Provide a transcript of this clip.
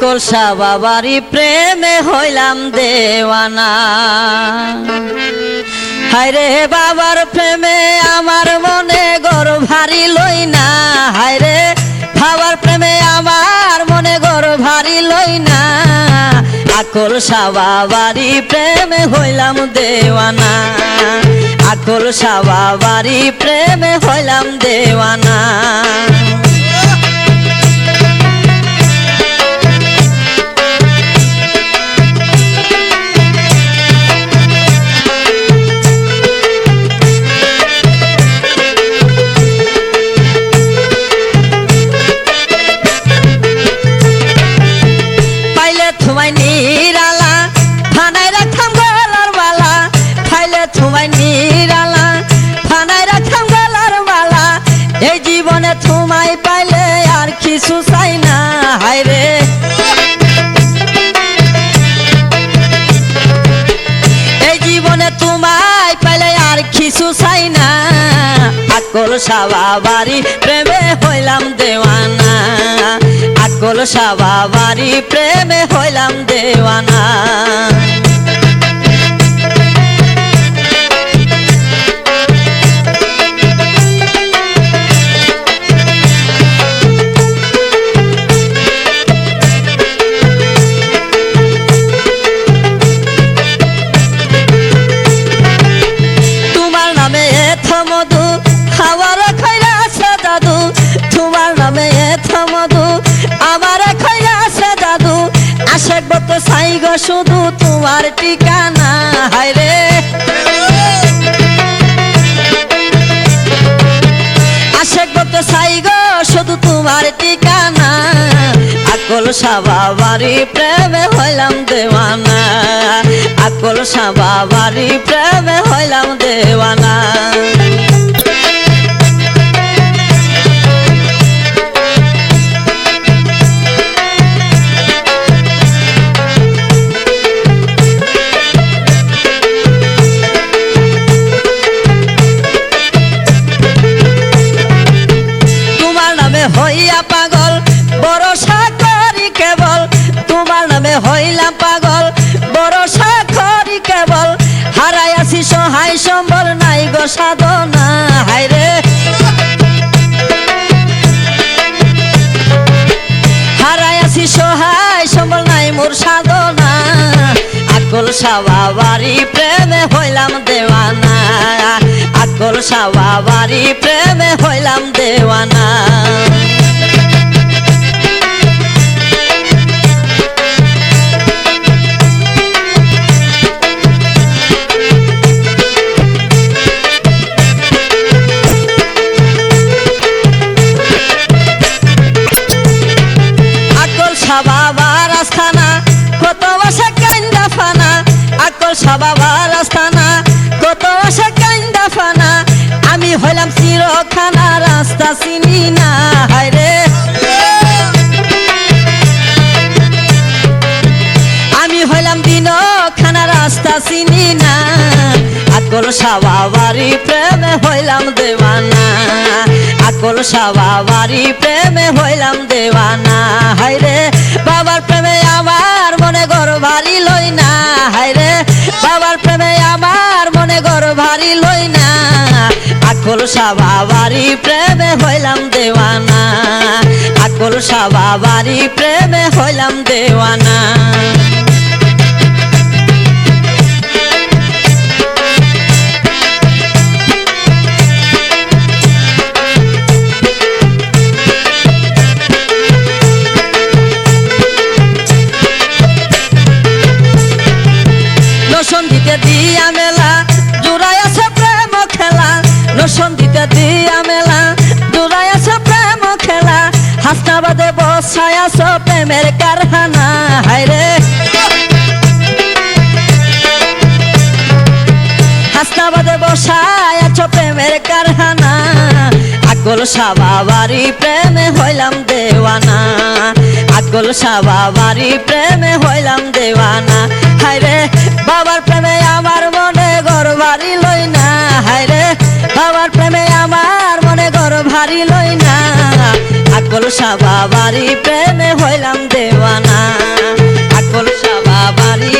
আকলসা বাবারি প্রেমে হইলাম দেওয়ানা। হায়রে বাবার প্রেমে আমার মনে গর ভারী লই না, হায়রে বাবার প্রেমে আমার মনে গর ভারী লই না। আকলসা বাবারি প্রেমে হইলাম দেওয়ানা, আকলসা বাবারি প্রেমে হইলাম দেওয়ানা। এই জীবনে তোমায় পাইলে আর কিছু চাই না, হায়রে এই জীবনে তোমায় পাইলে আর কিছু চাই না। আকলসা বাবারি প্রেমে হইলাম দেওয়ানা, আকলসা বাবারি প্রেমে হইলাম দেওয়ানা। চাই গো শুধু তোমার ঠিকানা, হায়রে আশেক বলতে চাই গো শুধু তোমার ঠিকানা। আকলসা বাবারি প্রেমে হইলাম দেওয়ানা, আকলসা বাবারি প্রেমে হইলাম দেওয়ানা। হইয়া পাগল ভরসা করি কেবল, তোমার নামে হইলাম পাগল ভরসা করি কেবল। হারাই আছি সহায় সম্বল নাই গো সাধনা, হায়রে হারাই আছি সহায় সম্বল নাই মোর সাধনা। আকলসা বাবারি প্রেমে হইলাম দেওয়ানা, আকলসা বাবারি প্রেমে হইলাম দেওয়ানা। আকলসা বাবার আস্থানা কত আশা কান্দা ফানা, আকলসা বাবার আস্থানা কত আশা কান্দা ফানা। আমি হইলাম চিরখানা রাস্তা চিনি না, হায়রে আমি হইলাম দিনখানা রাস্তা চিনি না। আকলসা বাবারি প্রেমে হইলাম দেওয়ানা, আকলসা বাবারি প্রেমে হইলাম দেওয়ানা। হায়রে বাবার প্রেমে আমার মনে গর ভারী লই না, হায়রে বাবার প্রেমে আমার মনে গর ভারী লই না। আকলসা বাবারি প্রেমে হইলাম দেওয়ানা, আকলসা বাবারি প্রেমে হইলাম দেওয়ানা। নসন্দিতে দিয়া মেলা জোড়াই আছে প্রেম খেলা, নসন্দিতে দিয়া মেলা জোড়াই আছে প্রেম খেলা। হাসনাবাদে বসায় আছো প্রেমের কারখানা, হায়রে হাসনাবাদে বসায় আছো প্রেমের কারখানা। আকলসা বাবারি প্রেমে হইলাম দেওয়ানা, আকলসা বাবারি প্রেমে হইলাম দেওয়ানা। হায়রে বাবার প্রেমে আমার মনে গর ভারী লই না, হায়রে বাবার প্রেমে আমার মনে গর ভারী লই না। সাবাবারি প্রেমে হইলাম দেওয়ানা আকল সাবাবারি